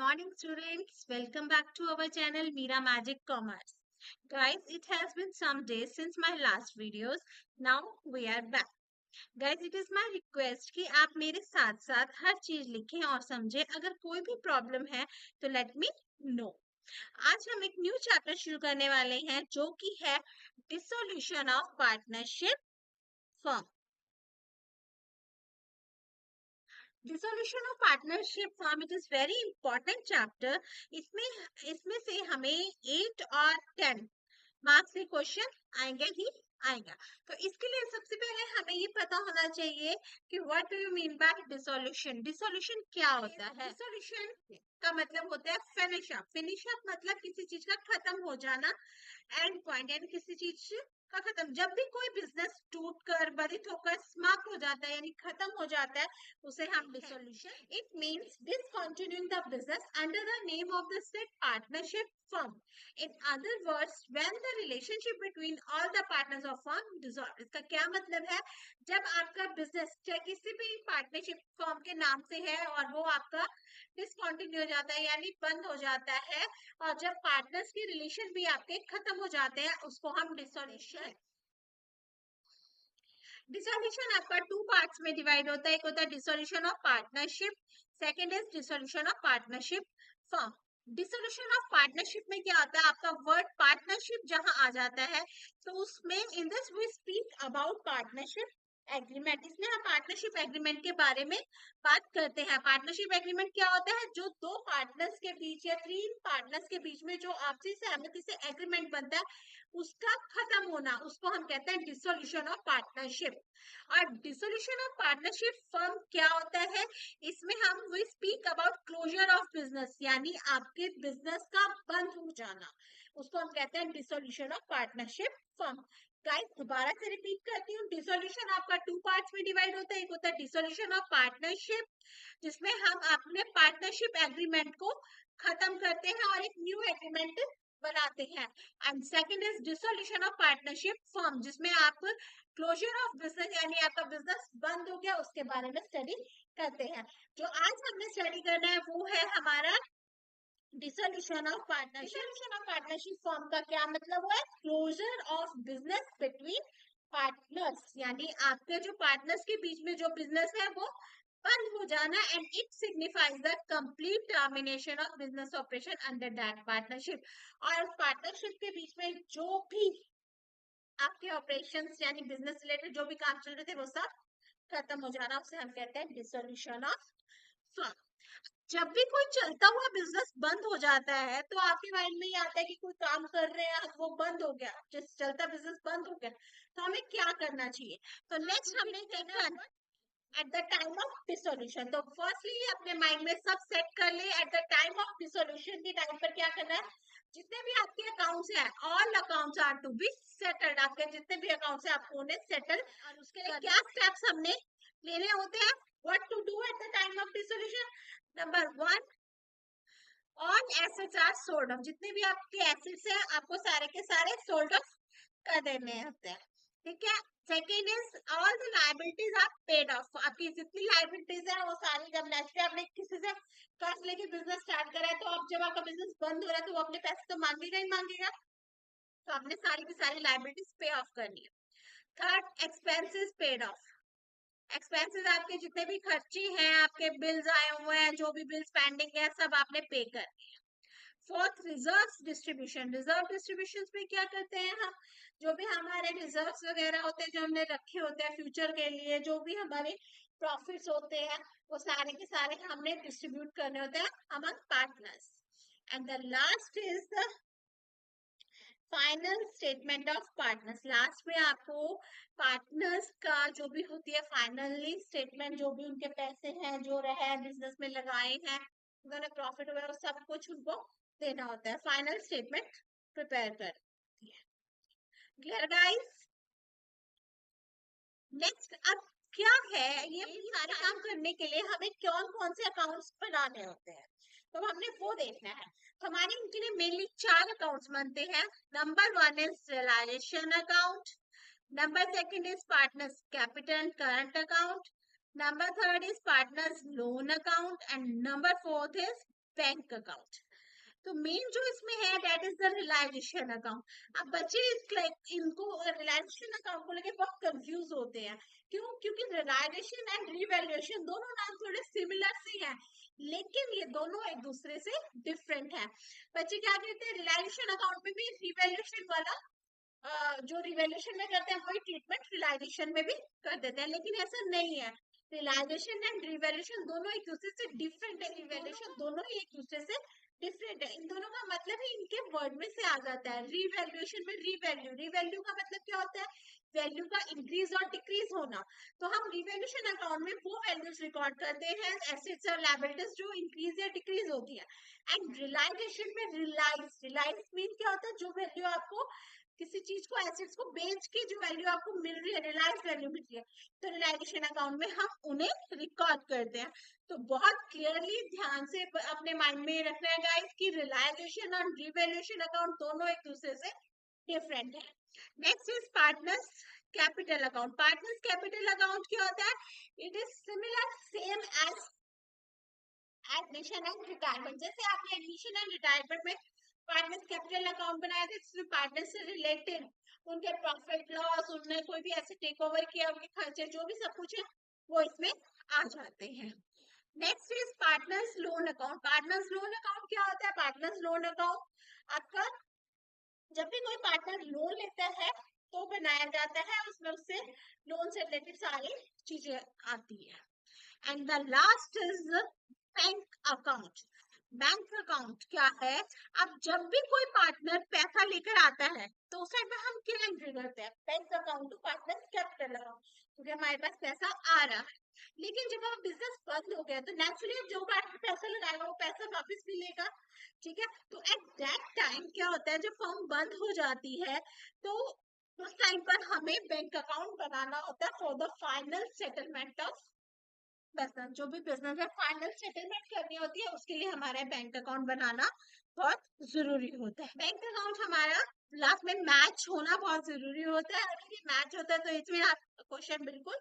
morning, students. Welcome back to our channel Meera Magic Commerce. Guys, it has been some days since my last videos. Now we are back. Guys, it is my request कि आप मेरे साथ साथ हर चीज लिखें और समझें. अगर कोई भी प्रॉब्लम है तो लेट मी नो. आज हम एक न्यू चैप्टर शुरू करने वाले हैं जो कि है dissolution of partnership firm. Dissolution of partnership form it is very important chapter. इसमें से हमें 8 और 10 मार्क्स के क्वेश्चन आएंगे ही आएगा. तो इसके लिए सबसे पहले हमें ये पता होना चाहिए कि what do you mean by dissolution. Dissolution क्या होता है? डिसोल्यूशन का मतलब होता है फिनिश अप. फिनिश अप मतलब किसी चीज का खत्म हो जाना. एंड पॉइंट यानी किसी चीज का खत्म. जब भी कोई बिजनेस टूट कर बाधित होकर समाप्त हो जाता है यानी खत्म हो जाता है उसे हम dissolution. It means discontinuing the business under the name of the said partnership firm. In other words, when the relationship between all the partners of firm dissolve. इसका क्या मतलब है? जब आपका बिजनेस चाहे किसी भी पार्टनरशिप फर्म के नाम से है और वो आपका डिसकंटिन्यू हो जाता है यानी बंद हो जाता है और जब पार्टनर्स के रिलेशन भी आपके खत्म हो जाते हैं उसको हम डिसोल्यूशन. डिसोल्यूशन आपका टू पार्ट्स में डिवाइड होता है. एक होता है dissolution of partnership. Second is dissolution of partnership firm. Dissolution of partnership में क्या होता है? आपका वर्ड पार्टनरशिप जहां आ जाता है तो उसमें in this we speak about partnership agreement. इसमें हम पार्टनरशिप एग्रीमेंट के बारे में बात करते हैं. पार्टनरशिप एग्रीमेंट क्या होता है? जो दो पार्टनर्स के बीच या तीन पार्टनर्स के बीच में जो आपसी सहमति से एग्रीमेंट बनता है उसका खत्म होना उसको हम कहते हैं डिसोल्यूशन ऑफ पार्टनरशिप. और डिसोल्यूशन ऑफ पार्टनरशिप फर्म क्या होता है? इसमें हम we speak about closure of business यानी आपके बिजनेस का बंद हो जाना उसको हम कहते हैं dissolution of partnership firm. Guys दोबारा से रिपीट करती हूँ. डिसोल्यूशन आपका टू पार्ट्स में डिवाइड होता है. एक होता है डिसोल्यूशन ऑफ पार्टनरशिप जिसमें हम अपने पार्टनरशिप एग्रीमेंट को खत्म करते हैं और एक न्यू एग्रीमेंट बनाते हैं. And second is dissolution of partnership firm जिसमें आप क्लोजर ऑफ बिजनेस यानी आपका बिजनेस बंद हो गया उसके बारे में स्टडी करते हैं. जो आज हमने स्टडी करना है वो है हमारा dissolution of partnership. Dissolution of partnership firm का क्या मतलब हुआ? Closure of business between partners यानी आपके जो पार्टनर्स के बीच में जो बिजनेस है वो बंद हो जाना. And it signifies the complete termination of business operation under that partnership. और पार्टनरशिप के बीच में जो भी आपके ऑपरेशंस यानी बिजनेस रिलेटेड जो भी काम चल रहे थे वो सब खत्म हो जाना उसे हम कहते हैं डिसोल्यूशन ऑफ फर्म. जब भी कोई चलता हुआ बिजनेस बंद हो जाता है तो आपके माइंड में ये आता है कि कोई काम कर रहे हैं वो बंद हो गया जिस चलता बिजनेस बंद हो गया तो हमें क्या करना चाहिए. तो नेक्स्ट हमने देखा at the time of dissolution. तो फर्स्टली अपने माइंड में सब सेट कर ले. At the time of dissolution के टाइम पर क्या करना है? जितने भी आपके अकाउंट्स हैं all accounts are to be settled. आपके जितने भी अकाउंट्स हैं आपको उन्हें सेटल और उसके लिए क्या स्टेप्स हमने लेने होते हैं? What to do at the time of dissolution? Number 1 all assets are sold off. जितने भी आपके एसेट्स हैं आपको सारे के सारे सोल्ड ऑफ कर देने होते हैं. ठीक है. Second is all the liabilities are paid off. आपकी जितनी लायबिलिटीज है वो सारी जब नेचुरली आपने किसी से कर्ज लेके बिजनेस स्टार्ट करा है तो अब जब आपका बिजनेस बंद हो रहा है तो वो अपने पैसे तो मांगेगा ही मांगेगा. तो आपने सारी की सारी लायबिलिटीज पे ऑफ करनी है. Third expenses paid of. Expenses आपके जितने भी खर्चे हैं आपके बिल्स आए हुए हैं जो भी बिल्स पेंडिंग है सब आपने पे करनी है. Fourth reserve distribution. Reserve distribution में क्या करते हैं हम? जो भी हमारे रिजर्व्स वगैरह होते हैं जो हमने रखे होते हैं फ्यूचर के लिए जो भी हमारे प्रॉफिट्स होते हैं वो सारे के सारे हमने डिस्ट्रीब्यूट करने होते हैं among partners. And the last is the final statement of partners. Last में आपको पार्टनर्स का जो भी होती है फाइनली स्टेटमेंट जो भी उनके पैसे हैं जो रहे बिजनेस में लगाए हैं उन्होंने प्रॉफिट वगैरह सब कुछ उनको देना होता है. फाइनल स्टेटमेंट प्रिपेयर करती है. Clear guys? नेक्स्ट अब क्या है ये सारे काम करने के लिए हमें कौन कौन से अकाउंट्स बनाने होते हैं तो हमने वो देखना है. तो हमारे इनके लिए मेनली 4 अकाउंट्स बनते हैं. Number 1 is realisation account. Number second is partners capital current account. Number third is partners loan account. And number fourth is bank account. तो मेन जो इसमें है that is the realisation account. अब बच्चे इनको realisation account को लेके बहुत कंफ्यूज होते हैं। क्यों? क्योंकि रियलाइजेशन एंड रिवैल्यूएशन दोनों नाम थोड़े सिमिलर से हैं, लेकिन ये दोनों एक दूसरे से डिफरेंट है। बच्चे क्या कहते हैं, रियलाइजेशन अकाउंट में भी रिवैल्यूएशन वाला जो रिवैल्यूएशन में करते हैं वही ट्रीटमेंट रियलाइजेशन में भी कर देते हैं, लेकिन ऐसा नहीं है। रियलाइजेशन एंड रिवैल्यूएशन दोनों एक दूसरे से डिफरेंट है। रिवैल्यूएशन दोनों ही एक दूसरे से डिफरेंट है। इन दोनों का मतलब ही इनके वर्ड में से आ जाता है। रिवैल्यूएशन में रिवैल्यू, रिवैल्यू का मतलब क्या होता है, वैल्यू का इंक्रीज और डिक्रीज होना। तो हम रिवैल्यूएशन अकाउंट में वो वैल्यूज रिकॉर्ड करते हैं एसेट्स और लायबिलिटीज जो इंक्रीज या डिक्रीज होती है। एंड रियलाइजेशन में रियलाइज मीन क्या होता है, जो वैल्यू आपको किसी चीज को, एसेट्स को बेच के जो वैल्यू आपको मिल रही है, रियलाइज वैल्यू मिल रही है, तो रियलाइजेशन अकाउंट में हम उन्हें रिकॉर्ड करते हैं। तो बहुत क्लियरली ध्यान से अपने माइंड में रखना है गाइस कि रियलाइजेशन और रिवैल्यूएशन अकाउंट दोनों एक दूसरे से डिफरेंट है। Next is partners capital account. Partners capital account क्या होता है, it is similar same as admission and retirement. जैसे आपने एडमिशन एंड रिटायरमेंट में पार्टनर्स कैपिटल अकाउंट बनाया था, जिसमें पार्टनर से रिलेटेड उनके प्रॉफिट लॉस, उन्होंने कोई भी ऐसे टेक ओवर किया, उनके खर्चे जो भी सब कुछ है वो इसमें आ जाते हैं। Next is partners loan account. Partners loan account क्या होता है, पार्टनर्स लोन अकाउंट आपका जब भी कोई पार्टनर लोन लेता है तो बनाया जाता है, उसमें उससे लोन से रिलेटेड सारी चीजें आती है। And the last is bank account. Bank account क्या है, अब जब भी कोई पार्टनर पैसा लेकर आता है तो उस टाइम पे हम क्या एंट्री करते हैं, bank account to partner capital account, क्योंकि हमारे पास पैसा आ रहा है। लेकिन जब अब बिजनेस बंद हो गया तो नेचुरली जो पार्टनर पैसा लगाएगा वो पैसा वापस भी लेगा, ठीक है। तो एट दैट टाइम क्या होता है, जब फर्म बंद हो जाती है तो उस टाइम पर हमें बैंक अकाउंट बनाना होता है for the final settlement of business. जो भी बिजनेस है फाइनल सेटलमेंट करनी होती है, उसके लिए हमारा बैंक अकाउंट बनाना बहुत जरूरी होता है। बैंक अकाउंट हमारा लास्ट में मैच होना बहुत जरूरी होता है। अगर ये मैच होता है तो इसमें आप क्वेश्चन बिल्कुल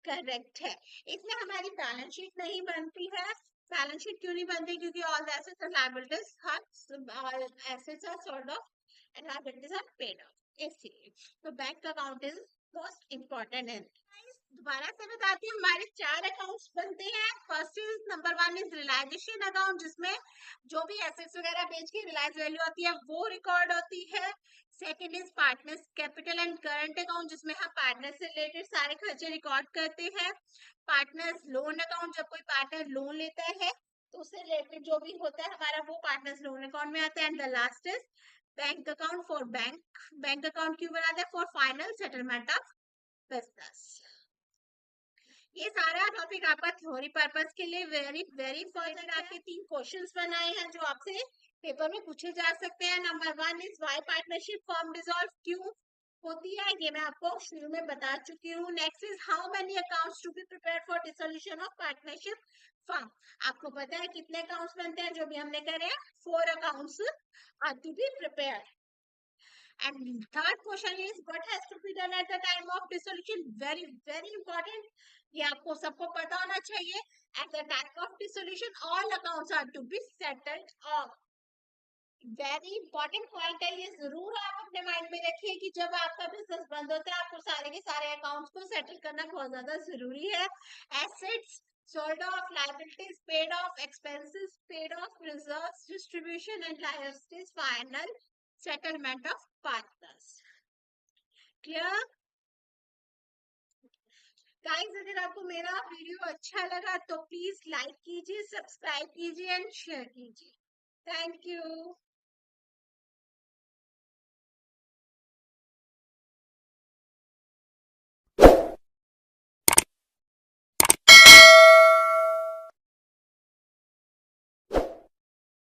करेक्ट है। इसमें हमारी बैलेंस शीट नहीं बनती है। बैलेंस शीट क्यों नहीं बनती, क्योंकि all the assets and liabilities all assets are sold off and liabilities are paid off. इसलिए तो bank account is most important है। दोबारा से बताती हूँ, हमारे 4 अकाउंट्स बनते हैं। First is number 1 is realisation account, जिसमें जो भी एसेट्स वगैरह बेच के रियलाइज वैल्यू आती है वो रिकॉर्ड होती है। Second is partners capital and current account, जिसमें हम पार्टनर से रिलेटेड सारे खर्चे रिकॉर्ड करते हैं। पार्टनर्स लोन अकाउंट, जब कोई पार्टनर लोन लेता है तो उससे रिलेटेड जो भी होता है हमारा वो पार्टनर्स लोन अकाउंट में आता है। And the last is bank account for bank account क्यों बनाते हैं, for final settlement of business. ये सारा टॉपिक आपका थ्योरी पर्पस के लिए वेरी वेरी इंपॉर्टेंट। आपके 3 क्वेश्चंस बनाए हैं जो आपसे पेपर में पूछे जा सकते हैं। Number 1 is why partnership form dissolve, क्यों होती है, ये मैं आपको शुरू में बता चुकी हूँ। Next is how many accounts to be prepare for dissolution of partnership form. आपको पता है कितने अकाउंट्स बनते हैं, जो भी हमने करे 4 accounts are to be prepared. And third question is what has to be done at the time of dissolution? Very very important. ये आपको सबको पता होना चाहिए। At the time of dissolution, all accounts are to be settled off. Very important point है, ये जरूर आप अपने माइंड में रखिए कि जब आपका बिजनेस बंद होता है आपको सारे के सारे अकाउंट्स को सेटल करना बहुत ज्यादा जरूरी है। Assets sold off, liabilities paid off, expenses paid off, reserves distribution and liabilities final settlement of partners. Clear? Guys अगर आपको मेरा वीडियो अच्छा लगा तो प्लीज लाइक कीजिए, सब्सक्राइब कीजिए एंड शेयर कीजिए। Thank you.